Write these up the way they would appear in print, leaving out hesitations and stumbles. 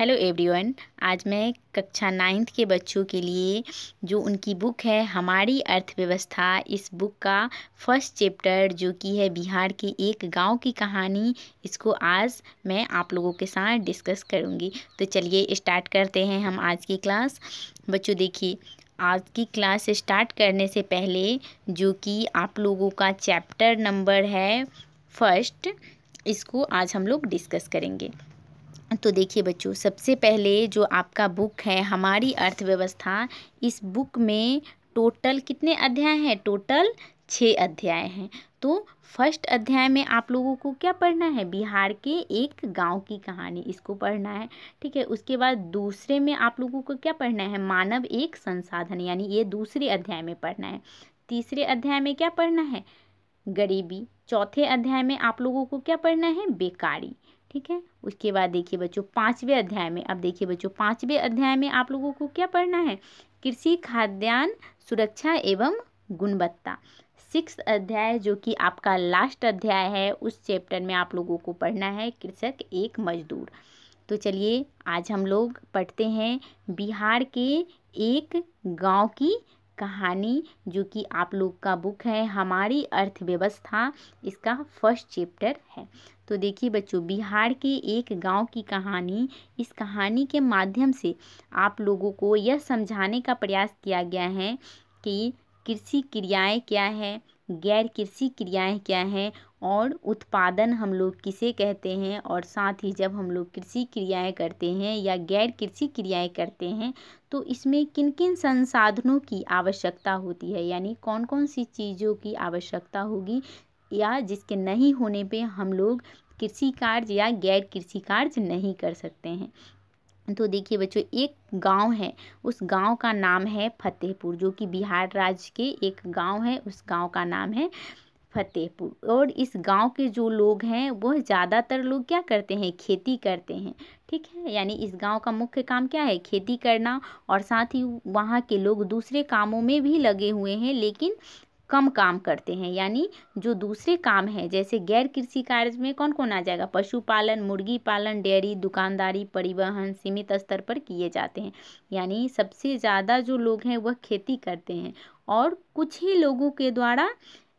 Hello everyone. आज मैं कक्षा 9th के बच्चों के लिए जो उनकी बुक है हमारी अर्थव्यवस्था, इस बुक का फर्स्ट चैप्टर जो कि है बिहार के एक गांव की कहानी, इसको आज मैं आप लोगों के साथ डिस्कस करूंगी। तो चलिए स्टार्ट करते हैं हम आज की क्लास। बच्चों देखिए, आज की क्लास स्टार्ट करने से पहले जो कि आप लोगों का चैप्टर नंबर है फर्स्ट, इसको आज हम लोग डिस्कस करेंगे। तो देखिए बच्चों, सबसे पहले जो आपका बुक है हमारी अर्थव्यवस्था, इस बुक में टोटल कितने अध्याय हैं? टोटल 6 अध्याय हैं। तो फर्स्ट अध्याय में आप लोगों को क्या पढ़ना है? बिहार के एक गांव की कहानी, इसको पढ़ना है। ठीक है। उसके बाद दूसरे में आप लोगों को क्या पढ़ना है? मानव एक संसाधन, यानी ये दूसरे अध्याय में पढ़ना है। तीसरे अध्याय में क्या पढ़ना है? गरीबी। चौथे अध्याय में आप लोगों को क्या पढ़ना है? बेकारी। ठीक है। उसके बाद देखिए बच्चों, 5वें अध्याय में, अब देखिए बच्चों 5वें अध्याय में आप लोगों को क्या पढ़ना है? कृषि, खाद्यान्न सुरक्षा एवं गुणवत्ता। 6th अध्याय जो कि आपका लास्ट अध्याय है, उस चैप्टर में आप लोगों को पढ़ना है कृषक एक मजदूर। तो चलिए आज हम लोग पढ़ते हैं बिहार के एक गांव की कहानी, जो कि आप लोग का बुक है हमारी अर्थव्यवस्था, इसका फर्स्ट चैप्टर है। तो देखिए बच्चों, बिहार के एक गांव की कहानी, इस कहानी के माध्यम से आप लोगों को यह समझाने का प्रयास किया गया है कि कृषि क्रियाएं क्या है, गैर कृषि क्रियाएं क्या हैं, और उत्पादन हम लोग किसे कहते हैं, और साथ ही जब हम लोग कृषि क्रियाएं करते हैं या गैर कृषि क्रियाएं करते हैं तो इसमें किन किन संसाधनों की आवश्यकता होती है, यानी कौन कौन सी चीज़ों की आवश्यकता होगी, या जिसके नहीं होने पे हम लोग कृषि कार्य या गैर कृषि कार्य नहीं कर सकते हैं। तो देखिए बच्चों, एक गांव है, उस गांव का नाम है फतेहपुर, जो कि बिहार राज्य के एक गांव है, उस गांव का नाम है फतेहपुर। और इस गांव के जो लोग हैं वह ज़्यादातर लोग क्या करते हैं? खेती करते हैं। ठीक है। यानी इस गांव का मुख्य काम क्या है? खेती करना। और साथ ही वहाँ के लोग दूसरे कामों में भी लगे हुए हैं, लेकिन कम काम करते हैं। यानी जो दूसरे काम हैं, जैसे गैर कृषि कार्य में कौन कौन आ जाएगा? पशुपालन, मुर्गी पालन, डेयरी, दुकानदारी, परिवहन सीमित स्तर पर किए जाते हैं। यानी सबसे ज़्यादा जो लोग हैं वह खेती करते हैं, और कुछ ही लोगों के द्वारा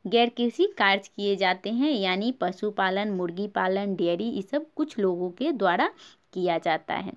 गैर कृषि कार्य किए जाते हैं, यानी पशुपालन, मुर्गी पालन, डेयरी, ये सब कुछ लोगों के द्वारा किया जाता है।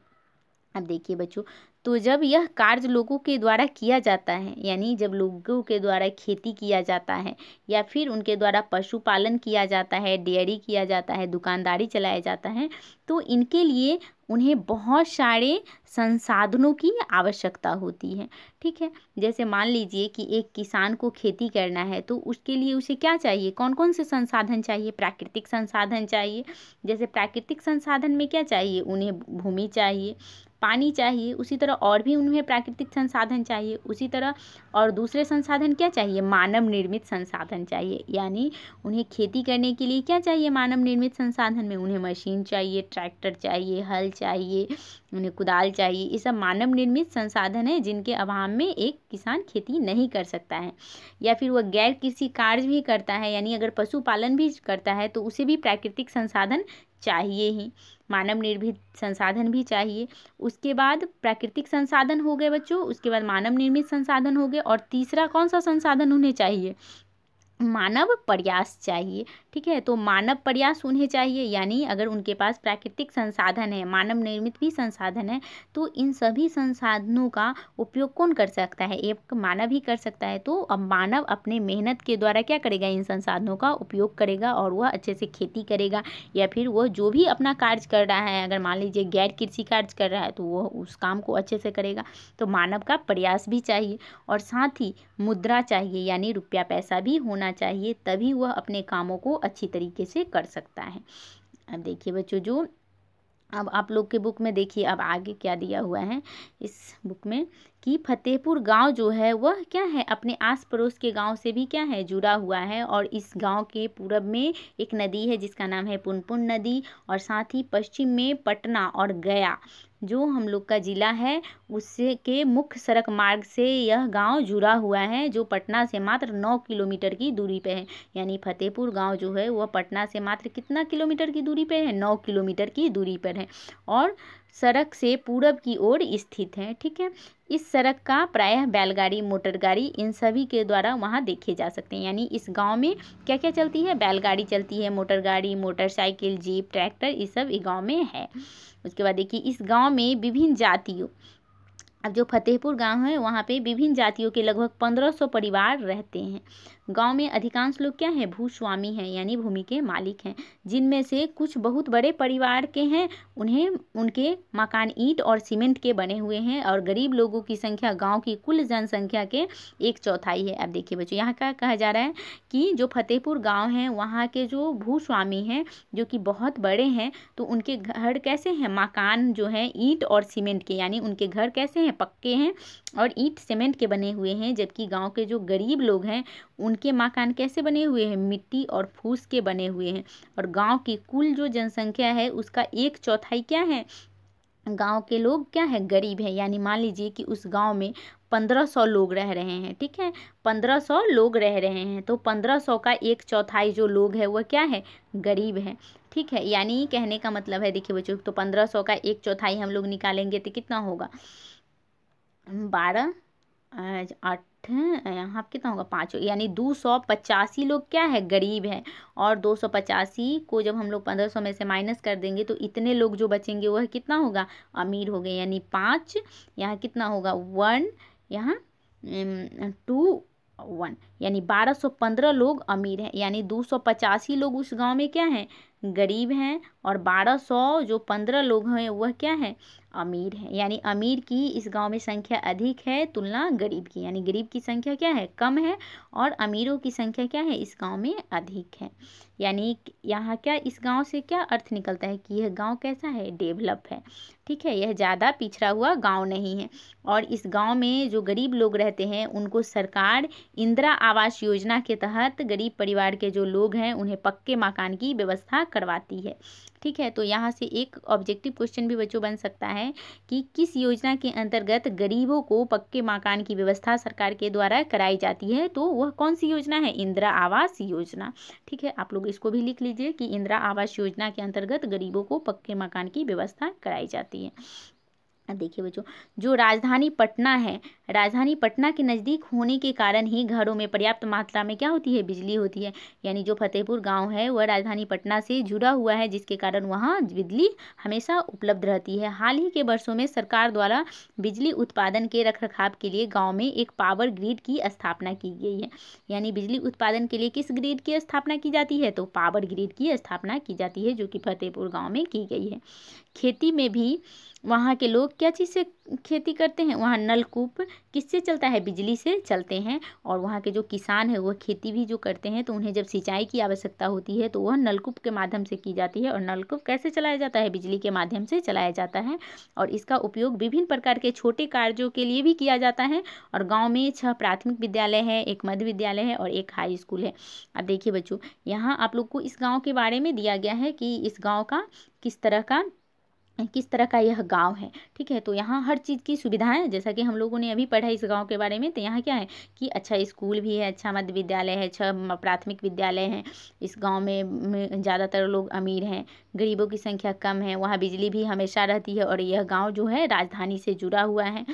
अब देखिए बच्चों, तो जब यह कार्य लोगों के द्वारा किया जाता है, यानी जब लोगों के द्वारा खेती किया जाता है, या फिर उनके द्वारा पशुपालन किया जाता है, डेयरी किया जाता है, दुकानदारी चलाया जाता है, तो इनके लिए उन्हें बहुत सारे संसाधनों की आवश्यकता होती है। ठीक है। जैसे मान लीजिए कि एक किसान को खेती करना है, तो उसके लिए उसे क्या चाहिए? कौन कौन से संसाधन चाहिए? प्राकृतिक संसाधन चाहिए। जैसे प्राकृतिक संसाधन में क्या चाहिए? उन्हें भूमि चाहिए, पानी चाहिए, उसी तरह और भी उन्हें प्राकृतिक संसाधन चाहिए। उसी तरह और दूसरे संसाधन क्या चाहिए? मानव निर्मित संसाधन चाहिए। यानी उन्हें खेती करने के लिए क्या चाहिए? मानव निर्मित संसाधन में उन्हें मशीन चाहिए, ट्रैक्टर चाहिए, हल चाहिए, उन्हें कुदाल चाहिए। ये सब मानव निर्मित संसाधन है, जिनके अभाव में एक किसान खेती नहीं कर सकता है। या फिर वह गैर कृषि कार्य भी करता है, यानी अगर पशुपालन भी करता है तो उसे भी प्राकृतिक संसाधन चाहिए ही, मानव निर्मित संसाधन भी चाहिए। उसके बाद प्राकृतिक संसाधन हो गए बच्चों, उसके बाद मानव निर्मित संसाधन हो गए, और तीसरा कौन सा संसाधन उन्हें चाहिए? मानव प्रयास चाहिए। ठीक है। तो मानव प्रयास उन्हें चाहिए, यानी अगर उनके पास प्राकृतिक संसाधन है, मानव निर्मित भी संसाधन है, तो इन सभी संसाधनों का उपयोग कौन कर सकता है? एक मानव ही कर सकता है। तो अब मानव अपने मेहनत के द्वारा क्या करेगा? इन संसाधनों का उपयोग करेगा, और वह अच्छे से खेती करेगा, या फिर वह जो भी अपना कार्य कर रहा है, अगर मान लीजिए गैर कृषि कार्य कर रहा है, तो वह उस काम को अच्छे से करेगा। तो मानव का प्रयास भी चाहिए, और साथ ही मुद्रा चाहिए, यानी रुपया पैसा भी होना चाहिए, तभी वह अपने कामों को अच्छी तरीके से कर सकता है। अब देखिए बच्चों, जो अब आप लोग के बुक में देखिए अब आगे क्या दिया हुआ है इस बुक में, कि फतेहपुर गांव जो है वह क्या है? अपने आस पड़ोस के गांव से भी क्या है? जुड़ा हुआ है। और इस गांव के पूरब में एक नदी है जिसका नाम है पुनपुन नदी, और साथ ही पश्चिम में पटना और गया जो हम लोग का ज़िला है, उससे के मुख्य सड़क मार्ग से यह गांव जुड़ा हुआ है, जो पटना से मात्र 9 किलोमीटर की दूरी पे है। यानी फतेहपुर गांव जो है वह पटना से मात्र कितना किलोमीटर की दूरी पे है? 9 किलोमीटर की दूरी पर है। और सड़क से पूरब की ओर स्थित है। ठीक है, इस सड़क का प्रायः बैलगाड़ी, मोटरगाड़ी इन सभी के द्वारा वहाँ देखे जा सकते हैं। यानी इस गांव में क्या क्या चलती है? बैलगाड़ी चलती है, मोटरगाड़ी, मोटरसाइकिल, जीप, ट्रैक्टर, ये सब इस गांव में है। उसके बाद देखिए, इस गांव में विभिन्न जातियों, अब जो फतेहपुर गांव है वहाँ पे विभिन्न जातियों के लगभग 1500 परिवार रहते हैं। गांव में अधिकांश लोग क्या हैं? भूस्वामी हैं, यानी भूमि के मालिक हैं, जिनमें से कुछ बहुत बड़े परिवार के हैं, उन्हें उनके मकान ईंट और सीमेंट के बने हुए हैं, और गरीब लोगों की संख्या गांव की कुल जनसंख्या के 1/4 है। अब देखिए बच्चों, यहाँ क्या कहा जा रहा है कि जो फतेहपुर गाँव है वहाँ के जो भूस्वामी हैं, जो कि बहुत बड़े हैं, तो उनके घर कैसे हैं? मकान जो है ईंट और सीमेंट के, यानी उनके घर कैसे हैं? पक्के हैं और ईंट सीमेंट के बने हुए हैं। जबकि गांव के जो गरीब लोग हैं उनके मकान कैसे बने हुए हैं? मिट्टी और फूस के बने हुए हैं। और गांव की कुल जो जनसंख्या है उसका 1/4 क्या है? गांव के लोग क्या है? गरीब है। यानी मान लीजिए कि उस गांव में 1500 लोग रह रहे हैं। ठीक है, 1500 लोग रह रहे हैं, तो 1500 का 1/4 जो लोग है वह क्या है? गरीब है। ठीक है, यानी कहने का मतलब है, देखिए बच्चों, तो 1500 का 1/4 हम लोग निकालेंगे तो कितना होगा? 12 8 यहाँ कितना होगा? 5, यानी 285 लोग क्या है? गरीब है। और 285 को जब हम लोग 1500 में से माइनस कर देंगे तो इतने लोग जो बचेंगे वह कितना होगा? अमीर हो गए। यानी 5, यहाँ कितना होगा? 1, यहाँ 2 1, यानी 1215 लोग अमीर हैं। यानी 285 लोग उस गांव में क्या हैं? गरीब हैं, और 1200 जो 15 लोग हैं वह क्या है? अमीर है। यानी अमीर की इस गांव में संख्या अधिक है तुलना गरीब की, यानी गरीब की संख्या क्या है? कम है, और अमीरों की संख्या क्या है? इस गांव में अधिक है। यानी यहाँ क्या इस गांव से क्या अर्थ निकलता है कि यह गांव कैसा है? डेवलप है। ठीक है, यह ज़्यादा पिछड़ा हुआ गांव नहीं है। और इस गांव में जो गरीब लोग रहते हैं उनको सरकार इंदिरा आवास योजना के तहत गरीब परिवार के जो लोग हैं उन्हें पक्के मकान की व्यवस्था करवाती है। ठीक है, तो यहाँ से एक ऑब्जेक्टिव क्वेश्चन भी बच्चों बन सकता है कि किस योजना के अंतर्गत गरीबों को पक्के मकान की व्यवस्था सरकार के द्वारा कराई जाती है? तो वह कौन सी योजना है? इंदिरा आवास योजना। ठीक है, आप लोग इसको भी लिख लीजिए कि इंदिरा आवास योजना के अंतर्गत गरीबों को पक्के मकान की व्यवस्था कराई जाती है। देखिए बच्चों, जो राजधानी पटना है, राजधानी पटना के नज़दीक होने के कारण ही घरों में पर्याप्त मात्रा में क्या होती है? बिजली होती है। यानी जो फतेहपुर गांव है वह राजधानी पटना से जुड़ा हुआ है, जिसके कारण वहां बिजली हमेशा उपलब्ध रहती है। हाल ही के वर्षों में सरकार द्वारा बिजली उत्पादन के रखरखाव के लिए गाँव में एक पावर ग्रिड की स्थापना की गई है। यानी बिजली उत्पादन के लिए किस ग्रिड की स्थापना की जाती है? तो पावर ग्रिड की स्थापना की जाती है, जो कि फतेहपुर गाँव में की गई है। खेती में भी वहाँ के लोग क्या चीज़ से खेती करते हैं? वहाँ नलकूप किससे चलता है? बिजली से चलते हैं। और वहाँ के जो किसान है वह खेती भी जो करते हैं तो उन्हें जब सिंचाई की आवश्यकता होती है तो वह नलकूप के माध्यम से की जाती है। और नलकूप कैसे चलाया जाता है? बिजली के माध्यम से चलाया जाता है। और इसका उपयोग विभिन्न प्रकार के छोटे कार्यों के लिए भी किया जाता है। और गाँव में 6 प्राथमिक विद्यालय है, 1 मध्य विद्यालय है और 1 हाई स्कूल है। अब देखिए बच्चों, यहाँ आप लोग को इस गाँव के बारे में दिया गया है कि इस गाँव का किस तरह का यह गांव है। ठीक है, तो यहाँ हर चीज़ की सुविधाएं, जैसा कि हम लोगों ने अभी पढ़ा इस गांव के बारे में, तो यहाँ क्या है कि अच्छा स्कूल भी है, अच्छा मध्य विद्यालय है, 6 प्राथमिक विद्यालय हैं। इस गांव में ज़्यादातर लोग अमीर हैं, गरीबों की संख्या कम है, वहाँ बिजली भी हमेशा रहती है, और यह गाँव जो है राजधानी से जुड़ा हुआ है।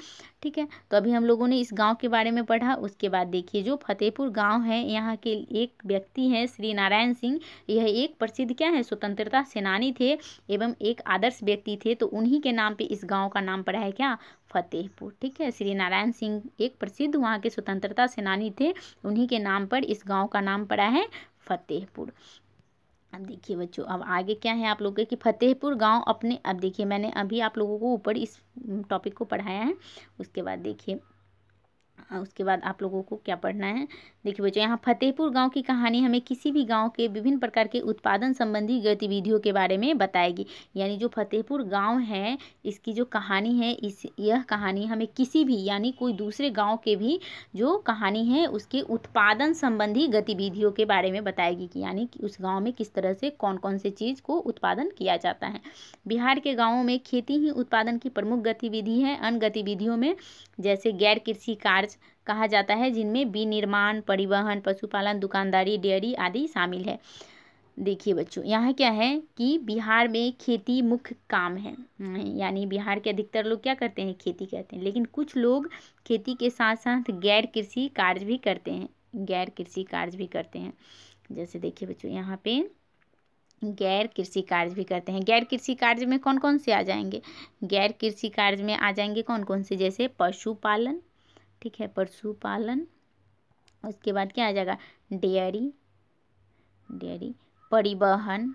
ठीक है, तो अभी हम लोगों ने इस गांव के बारे में पढ़ा। उसके बाद देखिए, जो फतेहपुर गांव है यहाँ के एक व्यक्ति हैं श्री नारायण सिंह। यह एक प्रसिद्ध क्या है? स्वतंत्रता सेनानी थे एवं एक आदर्श व्यक्ति थे। तो उन्हीं के नाम पे इस गांव का नाम पड़ा है क्या? फतेहपुर। ठीक है, श्री नारायण सिंह एक प्रसिद्ध वहाँ के स्वतंत्रता सेनानी थे, उन्हीं के नाम पर इस गाँव का नाम पड़ा है फतेहपुर। अब देखिए बच्चों, अब आगे क्या है आप लोगों के कि फतेहपुर गांव अपने, अब देखिए मैंने अभी आप लोगों को ऊपर इस टॉपिक को पढ़ाया है। उसके बाद आप लोगों को क्या पढ़ना है? देखिए बच्चों, यहाँ फतेहपुर गांव की कहानी हमें किसी भी गांव के विभिन्न प्रकार के उत्पादन संबंधी गतिविधियों के बारे में बताएगी। यानी जो फतेहपुर गांव है इसकी जो कहानी है, यह कहानी हमें किसी भी, यानी कोई दूसरे गांव के भी जो कहानी है उसके उत्पादन संबंधी गतिविधियों के बारे में बताएगी कि यानी कि उस गाँव में किस तरह से कौन कौन से चीज़ को उत्पादन किया जाता है। बिहार के गाँवों में खेती ही उत्पादन की प्रमुख गतिविधि है। अन्य गतिविधियों में जैसे गैर कृषि कार्य कहा जाता है, जिनमें विनिर्माण, परिवहन, पशुपालन, दुकानदारी, डेयरी आदि शामिल है। देखिए बच्चों, यहाँ क्या है कि बिहार में खेती मुख्य काम है। यानी बिहार के अधिकतर लोग क्या करते हैं, खेती करते हैं। लेकिन कुछ लोग खेती के साथ साथ गैर कृषि कार्य भी करते हैं, गैर कृषि कार्य भी करते हैं। जैसे देखिए बच्चों, यहाँ पे गैर कृषि कार्य भी करते हैं। गैर कृषि कार्य में कौन कौन से आ जाएंगे, गैर कृषि कार्य में आ जाएंगे कौन कौन से, जैसे पशुपालन, ठीक है, पशुपालन। उसके बाद क्या आ जाएगा, डेयरी, डेयरी, परिवहन।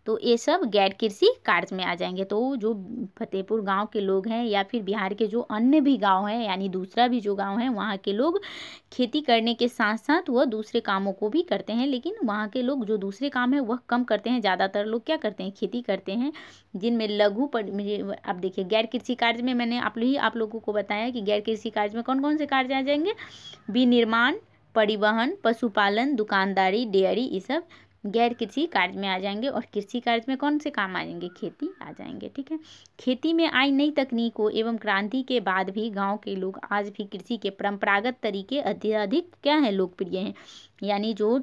तो ये सब गैर कृषि कार्य में आ जाएंगे। तो जो फतेहपुर गांव के लोग हैं या फिर बिहार के जो अन्य भी गांव हैं, यानी दूसरा भी जो गांव है, वहाँ के लोग खेती करने के साथ साथ वह दूसरे कामों को भी करते हैं। लेकिन वहाँ के लोग जो दूसरे काम है वह कम करते हैं, ज़्यादातर लोग क्या करते हैं, खेती करते हैं। जिनमें लघु अब देखिए, गैर कृषि कार्य में मैंने आप लोगों को बताया कि गैर कृषि कार्य में कौन कौन से कार्य आ जाएंगे, विनिर्माण, परिवहन, पशुपालन, दुकानदारी, डेयरी, ये सब गैर कृषि कार्य में आ जाएंगे। और कृषि कार्य में कौन से काम आ जाएंगे, खेती आ जाएंगे, ठीक है। खेती में आई नई तकनीकों एवं क्रांति के बाद भी गांव के लोग आज भी कृषि के परंपरागत तरीके अत्यधिक क्या है, लोकप्रिय हैं। यानी जो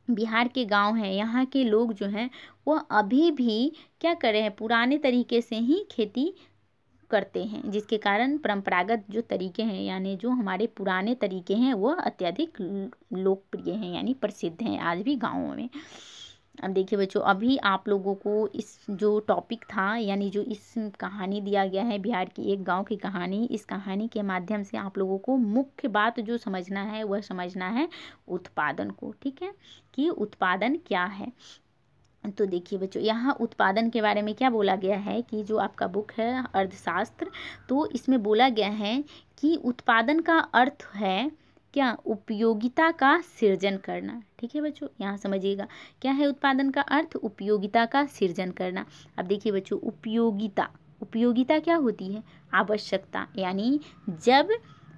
बिहार के गांव हैं, यहाँ के लोग जो हैं वो अभी भी क्या कर रहे हैं, पुराने तरीके से ही खेती करते हैं, जिसके कारण परंपरागत जो तरीके हैं, यानी जो हमारे पुराने तरीके हैं, वह अत्यधिक लोकप्रिय हैं, यानी प्रसिद्ध हैं आज भी गाँवों में। अब देखिए बच्चों, अभी आप लोगों को इस जो टॉपिक था, यानी जो इस कहानी दिया गया है, बिहार की एक गांव की कहानी, इस कहानी के माध्यम से आप लोगों को मुख्य बात जो समझना है वह समझना है उत्पादन को, ठीक है, कि उत्पादन क्या है। तो देखिए बच्चों, यहाँ उत्पादन के बारे में क्या बोला गया है कि जो आपका बुक है अर्थशास्त्र, तो इसमें बोला गया है कि उत्पादन का अर्थ है क्या, उपयोगिता का सृजन करना, ठीक है बच्चों, यहाँ समझिएगा क्या है उत्पादन का अर्थ, उपयोगिता का सृजन करना। अब देखिए बच्चों, उपयोगिता, उपयोगिता क्या होती है, आवश्यकता। यानी जब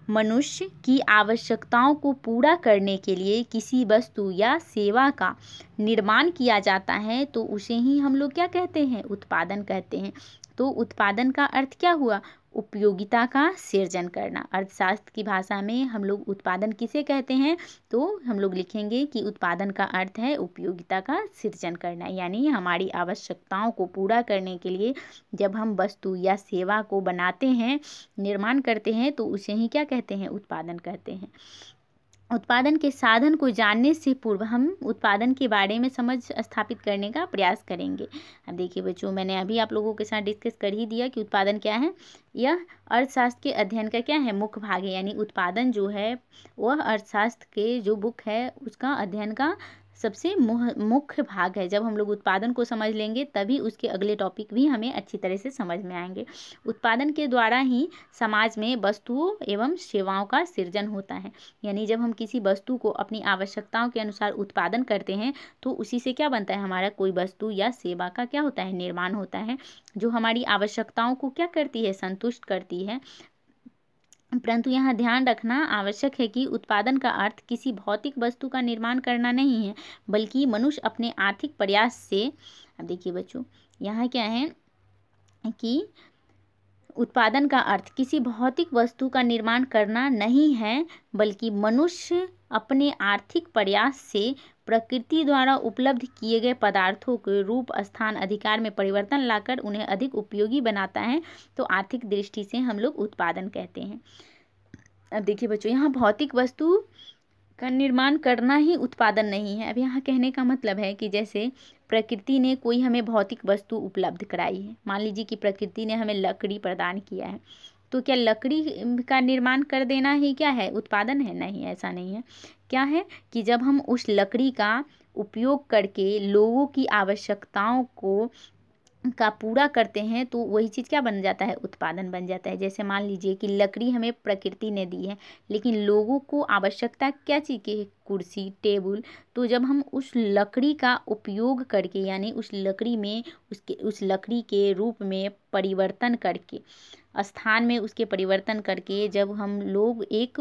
मनुष्य की आवश्यकताओं को पूरा करने के लिए किसी वस्तु या सेवा का निर्माण किया जाता है तो उसे ही हम लोग क्या कहते हैं, उत्पादन कहते हैं। तो उत्पादन का अर्थ क्या हुआ, उपयोगिता का सृजन करना। अर्थशास्त्र की भाषा में हम लोग उत्पादन किसे कहते हैं, तो हम लोग लिखेंगे कि उत्पादन का अर्थ है उपयोगिता का सृजन करना। यानी हमारी आवश्यकताओं को पूरा करने के लिए जब हम वस्तु या सेवा को बनाते हैं, निर्माण करते हैं, तो उसे ही क्या कहते हैं, उत्पादन कहते हैं। उत्पादन के साधन को जानने से पूर्व हम उत्पादन के बारे में समझ स्थापित करने का प्रयास करेंगे। अब देखिए बच्चों, मैंने अभी आप लोगों के साथ डिस्कस कर ही दिया कि उत्पादन क्या है। यह अर्थशास्त्र के अध्ययन का क्या है, मुख्य भाग है। यानी उत्पादन जो है वह अर्थशास्त्र के जो बुक है उसका अध्ययन का सबसे मुख्य भाग है। जब हम लोग उत्पादन को समझ लेंगे तभी उसके अगले टॉपिक भी हमें अच्छी तरह से समझ में आएंगे। उत्पादन के द्वारा ही समाज में वस्तुओं एवं सेवाओं का सृजन होता है। यानी जब हम किसी वस्तु को अपनी आवश्यकताओं के अनुसार उत्पादन करते हैं तो उसी से क्या बनता है, हमारा कोई वस्तु या सेवा का क्या होता है, निर्माण होता है, जो हमारी आवश्यकताओं को क्या करती है, संतुष्ट करती है। परंतु यहाँ ध्यान रखना आवश्यक है कि उत्पादन का अर्थ किसी भौतिक वस्तु का निर्माण करना नहीं है, बल्कि मनुष्य अपने आर्थिक प्रयास से, अब देखिए बच्चों, यहाँ क्या है कि उत्पादन का अर्थ किसी भौतिक वस्तु का निर्माण करना नहीं है, बल्कि मनुष्य अपने आर्थिक प्रयास से प्रकृति द्वारा उपलब्ध किए गए पदार्थों के रूप, स्थान, अधिकार में परिवर्तन लाकर उन्हें अधिक उपयोगी बनाता है। तो आर्थिक दृष्टि से हम लोग उत्पादन कहते हैं। अब देखिए बच्चों, यहाँ भौतिक वस्तु का निर्माण करना ही उत्पादन नहीं है। अब यहाँ कहने का मतलब है कि जैसे प्रकृति ने कोई हमें भौतिक वस्तु उपलब्ध कराई है, मान लीजिए कि प्रकृति ने हमें लकड़ी प्रदान किया है, तो क्या लकड़ी का निर्माण कर देना ही क्या है, उत्पादन है? नहीं, ऐसा नहीं है। क्या है कि जब हम उस लकड़ी का उपयोग करके लोगों की आवश्यकताओं का पूरा करते हैं तो वही चीज़ क्या बन जाता है, उत्पादन बन जाता है। जैसे मान लीजिए कि लकड़ी हमें प्रकृति ने दी है, लेकिन लोगों को आवश्यकता क्या चीज़ की है, कुर्सी, टेबल। तो जब हम उस लकड़ी का उपयोग करके, यानी उस लकड़ी में उस लकड़ी के रूप में परिवर्तन करके, स्थान में उसके परिवर्तन करके, जब हम लोग एक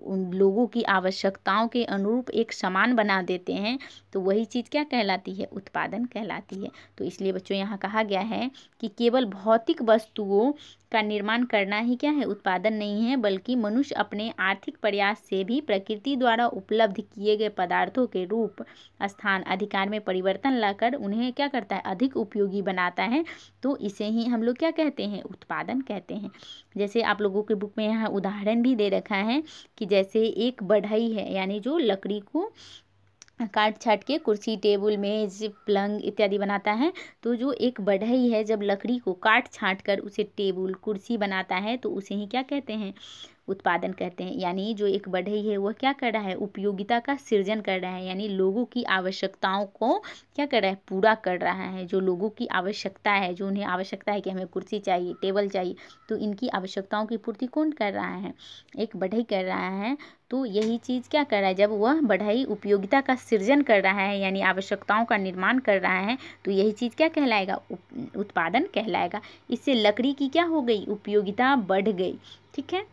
उन लोगों की आवश्यकताओं के अनुरूप एक सामान बना देते हैं तो वही चीज़ क्या कहलाती है, उत्पादन कहलाती है। तो इसलिए बच्चों यहाँ कहा गया है कि केवल भौतिक वस्तुओं का निर्माण करना ही क्या है, उत्पादन नहीं है, बल्कि मनुष्य अपने आर्थिक प्रयास से भी प्रकृति द्वारा उपलब्ध किए गए पदार्थों के रूप, स्थान, अधिकार में परिवर्तन लाकर उन्हें क्या करता है, अधिक उपयोगी बनाता है। तो इसे ही हम लोग क्या कहते हैं, उत्पादन कहते हैं। जैसे आप लोगों के बुक में यहाँ उदाहरण भी दे रखा है कि जैसे एक बढ़ई है, यानी जो लकड़ी को काट छाट के कुर्सी, टेबल, मेज, पलंग इत्यादि बनाता है। तो जो एक बढ़ई है जब लकड़ी को काट छाट कर उसे टेबल, कुर्सी बनाता है तो उसे ही क्या कहते हैं, उत्पादन कहते हैं। यानी जो एक बढ़ई है वह क्या कर रहा है, उपयोगिता का सृजन कर रहा है, यानी लोगों की आवश्यकताओं को क्या कर रहा है, पूरा कर रहा है। जो लोगों की आवश्यकता है, जो उन्हें आवश्यकता है कि हमें कुर्सी चाहिए, टेबल चाहिए, तो इनकी आवश्यकताओं की पूर्ति कौन कर रहा है, एक बढ़ई कर रहा है। तो यही चीज़ क्या कर रहा है, जब वह बढ़ई उपयोगिता का सृजन कर रहा है यानी आवश्यकताओं का निर्माण कर रहा है तो यही चीज़ क्या कहलाएगा, उत्पादन कहलाएगा। इससे लकड़ी की क्या हो गई, उपयोगिता बढ़ गई। ठीक है,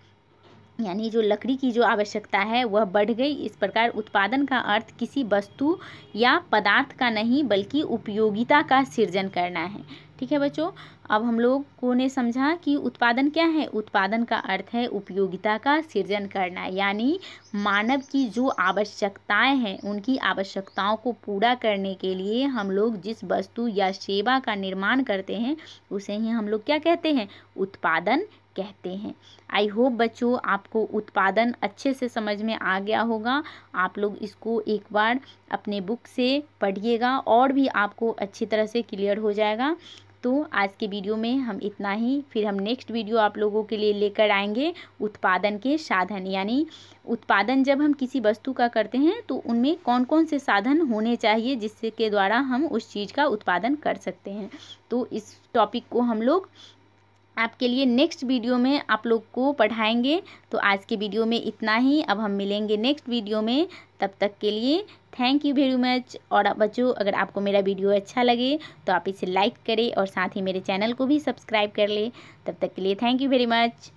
यानी जो लकड़ी की जो आवश्यकता है वह बढ़ गई। इस प्रकार उत्पादन का अर्थ किसी वस्तु या पदार्थ का नहीं बल्कि उपयोगिता का सृजन करना है। ठीक है बच्चों, अब हम लोगों ने समझा कि उत्पादन क्या है, उत्पादन का अर्थ है उपयोगिता का सृजन करना, यानी मानव की जो आवश्यकताएं हैं उनकी आवश्यकताओं को पूरा करने के लिए हम लोग जिस वस्तु या सेवा का निर्माण करते हैं उसे ही हम लोग क्या कहते हैं, उत्पादन कहते हैं। आई होप बच्चों आपको उत्पादन अच्छे से समझ में आ गया होगा। आप लोग इसको एक बार अपने बुक से पढ़िएगा और भी आपको अच्छी तरह से क्लियर हो जाएगा। तो आज के वीडियो में हम इतना ही, फिर हम नेक्स्ट वीडियो आप लोगों के लिए लेकर आएंगे उत्पादन के साधन, यानी उत्पादन जब हम किसी वस्तु का करते हैं तो उनमें कौन कौन से साधन होने चाहिए जिससे के द्वारा हम उस चीज़ का उत्पादन कर सकते हैं। तो इस टॉपिक को हम लोग आपके लिए नेक्स्ट वीडियो में आप लोग को पढ़ाएंगे। तो आज के वीडियो में इतना ही, अब हम मिलेंगे नेक्स्ट वीडियो में। तब तक के लिए थैंक यू वेरी मच। और बच्चों अगर आपको मेरा वीडियो अच्छा लगे तो आप इसे लाइक करें और साथ ही मेरे चैनल को भी सब्सक्राइब कर लें। तब तक के लिए थैंक यू वेरी मच।